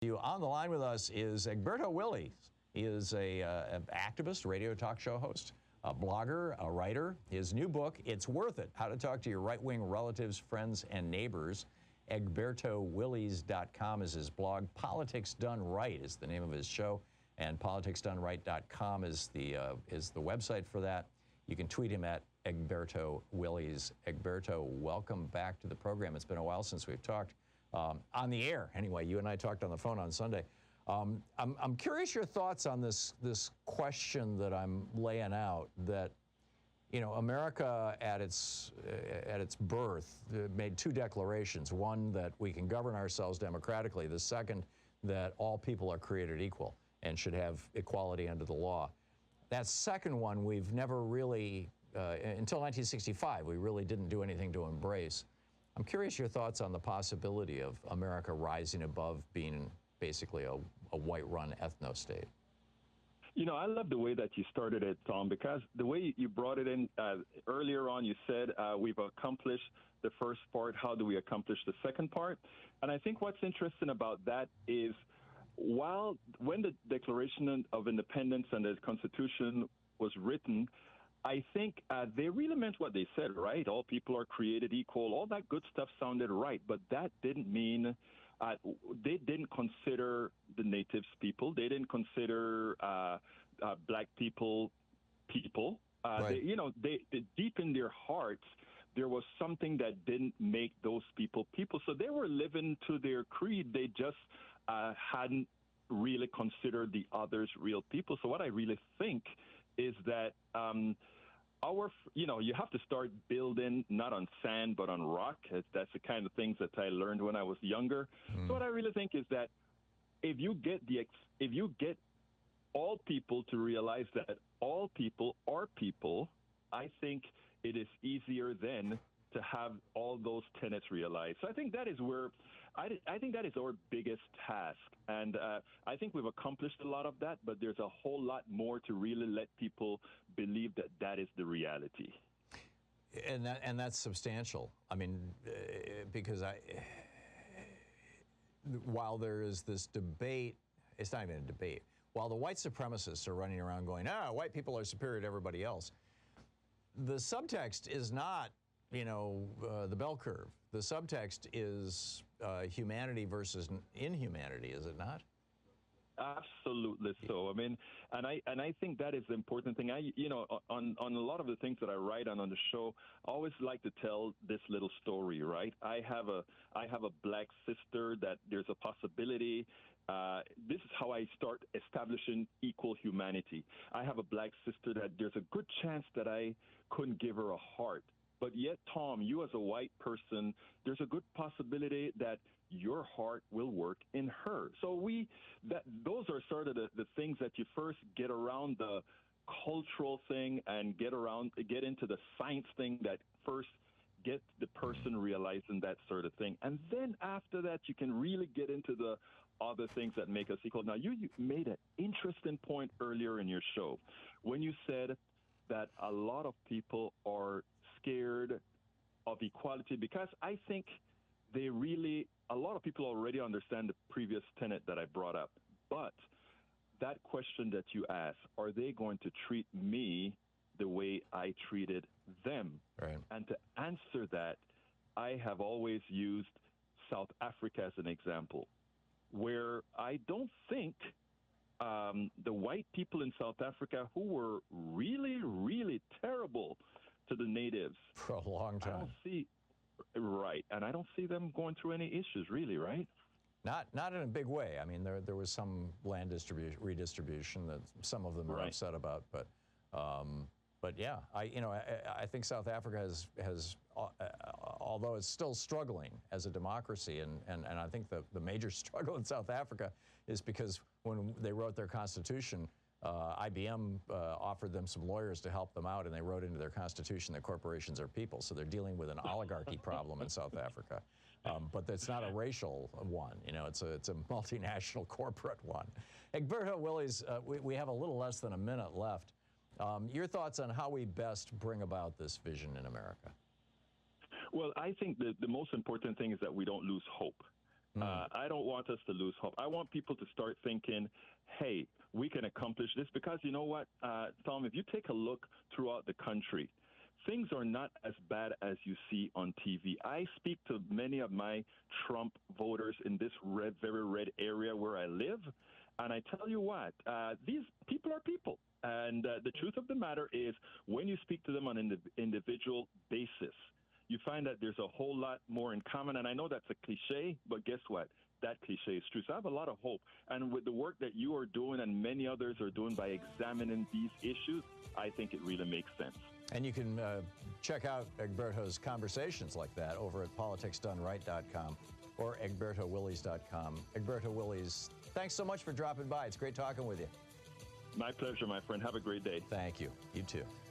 On the line with us is Egberto Willies. He is an activist, radio talk show host, a blogger, a writer. His new book, It's Worth It, How to Talk to Your Right-Wing Relatives, Friends, and Neighbors. EgbertoWillies.com is his blog. Politics Done Right is the name of his show, and politicsdoneright.com is the website for that. You can tweet him at Egberto Willies. Egberto, welcome back to the program. It's been a while since we've talked. On the air, anyway. You and I talked on the phone on Sunday. I'm curious your thoughts on this question that I'm laying out. That, you know, America at its birth made two declarations. One, that we can govern ourselves democratically. The second, that all people are created equal and should have equality under the law. That second one, we've never really, until 1965, we really didn't do anything to embrace. I'm curious your thoughts on the possibility of America rising above being basically a white-run ethno-state. You know, I love the way that you started it, Tom, because the way you brought it in earlier on, you said we've accomplished the first part. How do we accomplish the second part? And I think what's interesting about that is when the Declaration of Independence and the Constitution was written, I think they really meant what they said, right? All people are created equal. All that good stuff sounded right, but that didn't mean they didn't consider the natives people. They didn't consider black people. Right. They deep in their hearts, there was something that didn't make those people people. So they were living to their creed. They just hadn't really considered the others real people. So what I really think is that you have to start building not on sand but on rock. That's the kind of things that I learned when I was younger. So what I really think is that if you get all people to realize that all people are people, I think it is easier then to have all those tenets realized. So I think that is where I think that is our biggest task, and I think we've accomplished a lot of that. But there's a whole lot more to really let people believe that that is the reality. And that's substantial. I mean, because while there is this debate, it's not even a debate. While the white supremacists are running around going, white people are superior to everybody else, the subtext is not, the bell curve. The subtext is humanity versus inhumanity, is it not? Absolutely so. I mean, and I think that is the important thing. On a lot of the things that I write on the show, I always like to tell this little story, right? I have a black sister that there's a possibility. This is how I start establishing equal humanity. I have a black sister that there's a good chance that I couldn't give her a heart. But yet, Tom, you as a white person, there's a good possibility that your heart will work in her. So those are sort of the things that you first get around the cultural thing and get into the science thing that first get the person realizing that sort of thing. And then after that, you can really get into the other things that make us equal. Now, you made an interesting point earlier in your show when you said that a lot of people are scared of equality, because I think a lot of people already understand the previous tenet that I brought up. But that question that you asked, are they going to treat me the way I treated them? Right. And to answer that, I have always used South Africa as an example, where I don't think the white people in South Africa, who were really, really terrible to the natives for a long time. And I don't see them going through any issues, really, right? Not in a big way. I mean, there was some land redistribution that some of them are upset about, but yeah, I think South Africa has although it's still struggling as a democracy, and I think the major struggle in South Africa is because when they wrote their constitution, IBM offered them some lawyers to help them out, and they wrote into their constitution that corporations are people. So they're dealing with an oligarchy problem in South Africa. But it's not a racial one, it's a multinational corporate one. Egberto Willies, we have a little less than a minute left. Your thoughts on how we best bring about this vision in America? Well, I think the most important thing is that we don't lose hope. I don't want us to lose hope. I want people to start thinking, hey, we can accomplish this, because you know what, Thom, if you take a look throughout the country, things are not as bad as you see on TV. I speak to many of my Trump voters in this very red area where I live, and I tell you what, these people are people. And the truth of the matter is, when you speak to them on an individual basis, you find that there's a whole lot more in common. And I know that's a cliche, but guess what? That cliche is true. So I have a lot of hope. And with the work that you are doing and many others are doing by examining these issues, I think it really makes sense. And you can check out Egberto's conversations like that over at politicsdoneright.com or egbertowillies.com. Egberto Willies, thanks so much for dropping by. It's great talking with you. My pleasure, my friend. Have a great day. Thank you. You too.